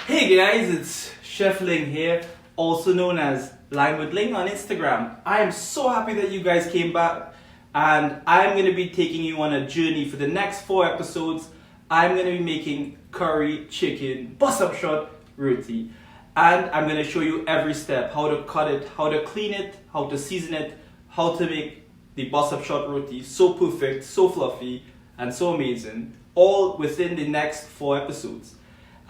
Hey guys, it's Chef Ling here, also known as Lime with Ling on Instagram. I am so happy that you guys came back, and I'm going to be taking you on a journey for the next 4 episodes. I'm going to be making curry chicken bus-up shot roti, and I'm going to show you every step, how to cut it, how to clean it, how to season it, how to make the bus-up shot roti so perfect, so fluffy, and so amazing, all within the next 4 episodes.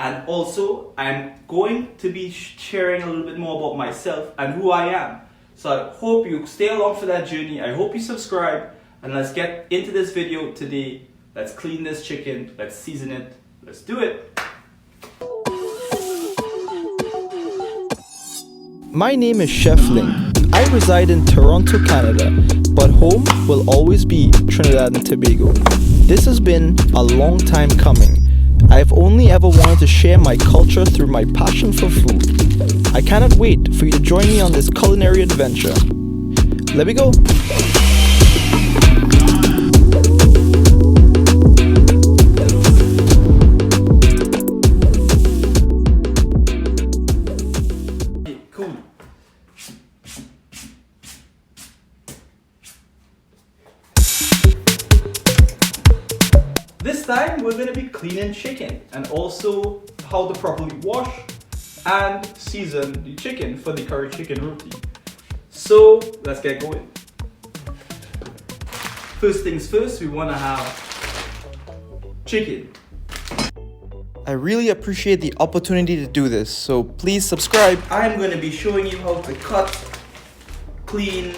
And also, I'm going to be sharing a little bit more about myself and who I am. So I hope you stay along for that journey. I hope you subscribe, and let's get into this video today. Let's clean this chicken, let's season it, let's do it. My name is Chef Ling. I reside in Toronto, Canada, but home will always be Trinidad and Tobago. This has been a long time coming. I've only ever wanted to share my culture through my passion for food. I cannot wait for you to join me on this culinary adventure. Let me go. Cool. This time we're going to be cleaning chicken and also how to properly wash and season the chicken for the curry chicken roti. So let's get going. First things first, we want to have chicken. I really appreciate the opportunity to do this, so please subscribe. I'm going to be showing you how to cut, clean,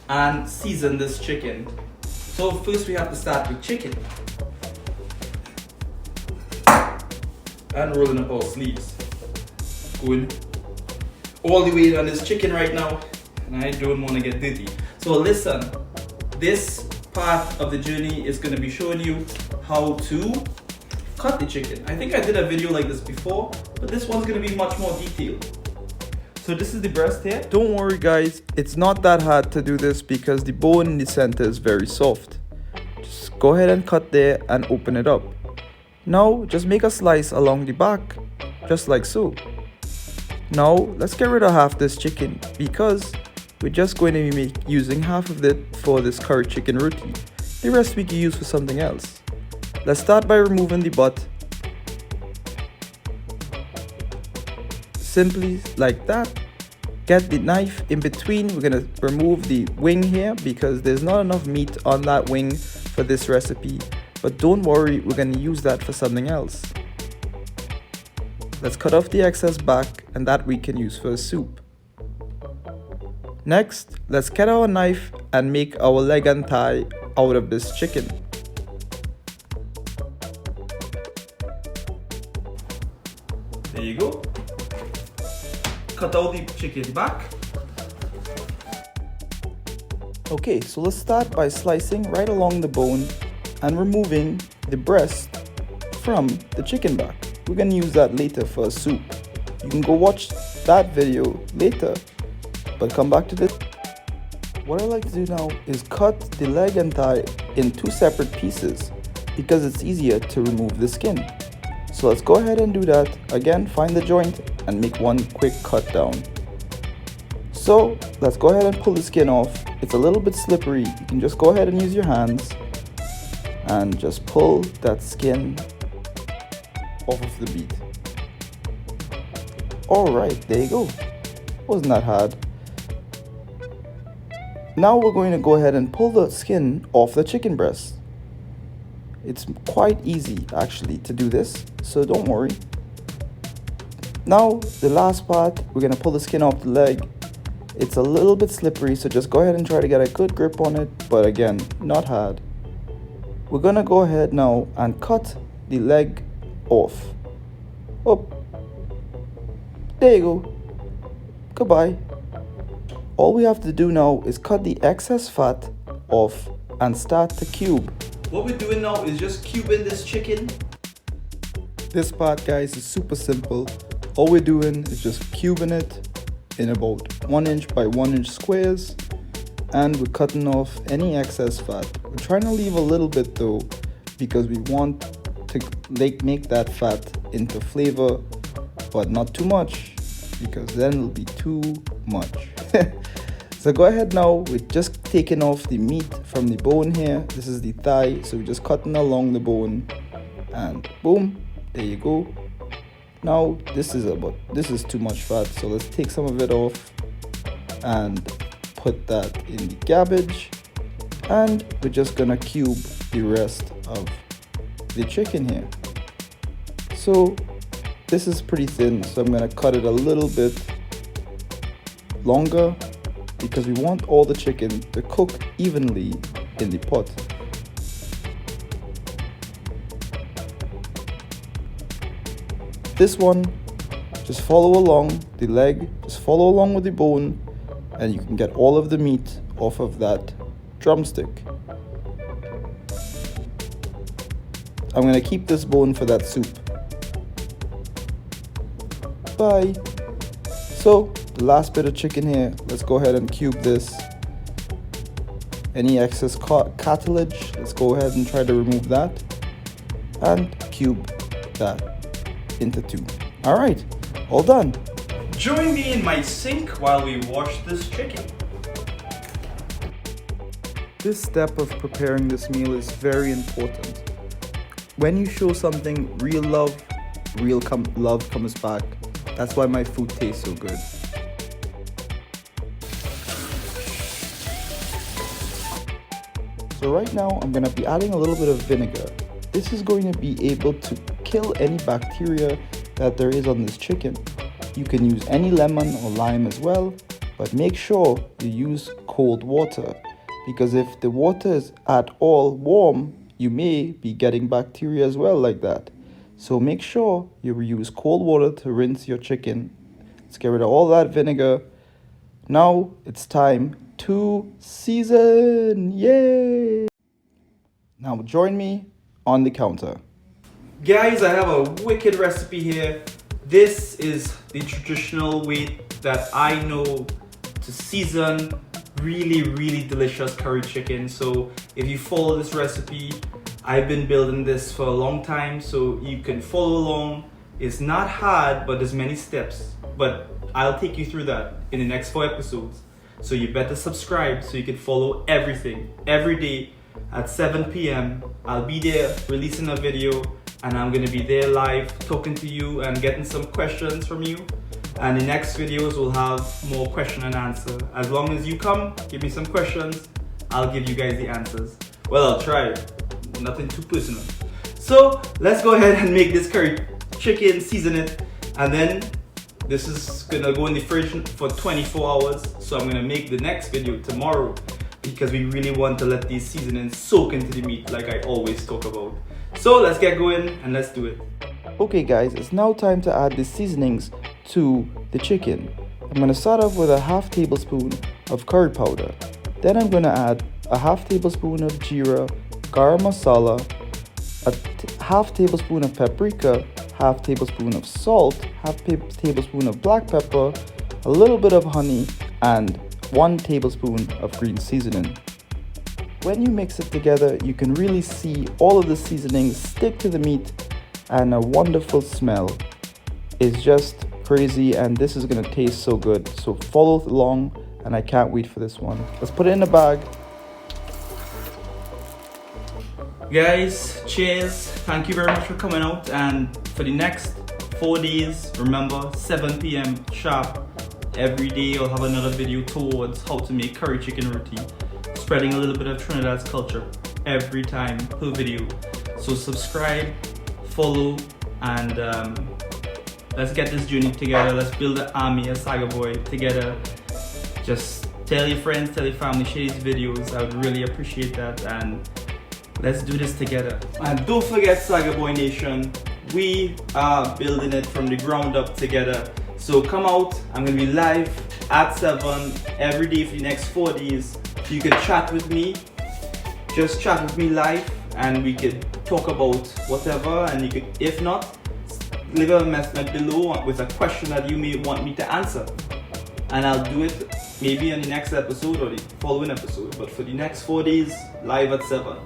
and season this chicken. So first we have to start with chicken. And rolling up our sleeves. Going all the way on this chicken right now, and I don't want to get dirty. So listen, this part of the journey is going to be showing you how to cut the chicken. I think I did a video like this before, but this one's going to be much more detailed. So this is the breast here. Don't worry guys, it's not that hard to do this because the bone in the center is very soft. Just go ahead and cut there and open it up. Now just make a slice along the back, just like so. Now let's get rid of half this chicken because we're just going to be using half of it for this curry chicken roti. The rest we can use for something else. Let's start by removing the butt. Simply like that. Get the knife in between. We're going to remove the wing here because there's not enough meat on that wing for this recipe. But don't worry, we're going to use that for something else. Let's cut off the excess back, and that we can use for a soup. Next, let's get our knife and make our leg and thigh out of this chicken. There you go. Cut out the chicken back. Okay, so let's start by slicing right along the bone and removing the breast from the chicken back. We're gonna use that later for a soup. You can go watch that video later, but come back to this. What I like to do now is cut the leg and thigh in 2 separate pieces because it's easier to remove the skin. So let's go ahead and do that. Again, find the joint and make one quick cut down. So let's go ahead and pull the skin off. It's a little bit slippery. You can just go ahead and use your hands and just pull that skin off of the meat. Alright, there you go. Wasn't that hard. Now we're going to go ahead and pull the skin off the chicken breast. It's quite easy actually to do this, so don't worry. Now the last part, we're going to pull the skin off the leg. It's a little bit slippery, so just go ahead and try to get a good grip on it, but again, not hard. We're gonna go ahead now and cut the leg off. Oh, there you go. Goodbye. All we have to do now is cut the excess fat off and start to cube. What we're doing now is just cubing this chicken. This part, guys, is super simple. All we're doing is just cubing it in about 1 inch by 1 inch squares, and we're cutting off any excess fat. We're trying to leave a little bit though because we want to make that fat into flavor but not too much, because then it'll be too much. So go ahead now, we're just taking off the meat from the bone here. This is the thigh, so we're just cutting along the bone, and boom, there you go. Now this is too much fat, so let's take some of it off and put that in the garbage, and we're just gonna cube the rest of the chicken here. So this is pretty thin, so I'm gonna cut it a little bit longer because we want all the chicken to cook evenly in the pot. This one, just follow along the leg, just follow along with the bone, and you can get all of the meat off of that drumstick. I'm gonna keep this bone for that soup. Bye. So the last bit of chicken here, let's go ahead and cube this. Any excess cartilage, let's go ahead and try to remove that, and cube that into two. All right, all done. Join me in my sink while we wash this chicken. This step of preparing this meal is very important. When you show something real love, love comes back. That's why my food tastes so good. So right now I'm gonna be adding a little bit of vinegar. This is going to be able to kill any bacteria that there is on this chicken. You can use any lemon or lime as well, but make sure you use cold water, because if the water is at all warm, you may be getting bacteria as well like that. So make sure you use cold water to rinse your chicken. Let's get rid of all that vinegar. Now it's time to season. Yay! Now join me on the counter. Guys, I have a wicked recipe here. This is the traditional way that I know to season really delicious curry chicken. So if you follow this recipe, I've been building this for a long time, so you can follow along. It's not hard, but there's many steps, but I'll take you through that in the next 4 episodes. So you better subscribe so you can follow everything every day at 7 p.m. I'll be there releasing a video, and I'm gonna be there live talking to you and getting some questions from you. And the next videos will have more question and answer. As long as you come, give me some questions, I'll give you guys the answers. Well, I'll try. Nothing too personal. So let's go ahead and make this curry chicken, season it, and then this is gonna go in the fridge for 24 hours. So I'm gonna make the next video tomorrow, because we really want to let these seasonings soak into the meat like I always talk about. So let's get going and let's do it. Okay guys, it's now time to add the seasonings to the chicken. I'm going to start off with a ½ tablespoon of curry powder. Then I'm going to add a ½ tablespoon of jeera, garam masala, a ½ tablespoon of paprika, ½ tablespoon of salt, ½ tablespoon of black pepper, a little bit of honey, and 1 tablespoon of green seasoning. When you mix it together, you can really see all of the seasonings stick to the meat, and a wonderful smell is just crazy, and this is gonna taste so good. So follow along, and I can't wait for this one. Let's put it in a bag. Guys, cheers. Thank you very much for coming out, and for the next 4 days, remember 7 p.m. sharp. Every day I'll have another video towards how to make curry chicken roti, spreading a little bit of Trinidad's culture every time per video. So subscribe, follow, and let's get this journey together. Let's build an army of Saga Boy together. Just tell your friends, tell your family, share these videos. I would really appreciate that, and let's do this together. And don't forget, Saga Boy Nation, we are building it from the ground up together. So come out. I'm gonna be live at 7 every day for the next 4 days. You can chat with me, just chat with me live, and we could talk about whatever. And you could, if not, leave a message below with a question that you may want me to answer, and I'll do it maybe in the next episode or the following episode. But for the next 4 days, live at 7.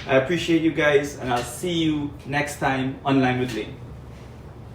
I appreciate you guys, and I'll see you next time on Lime with Lane.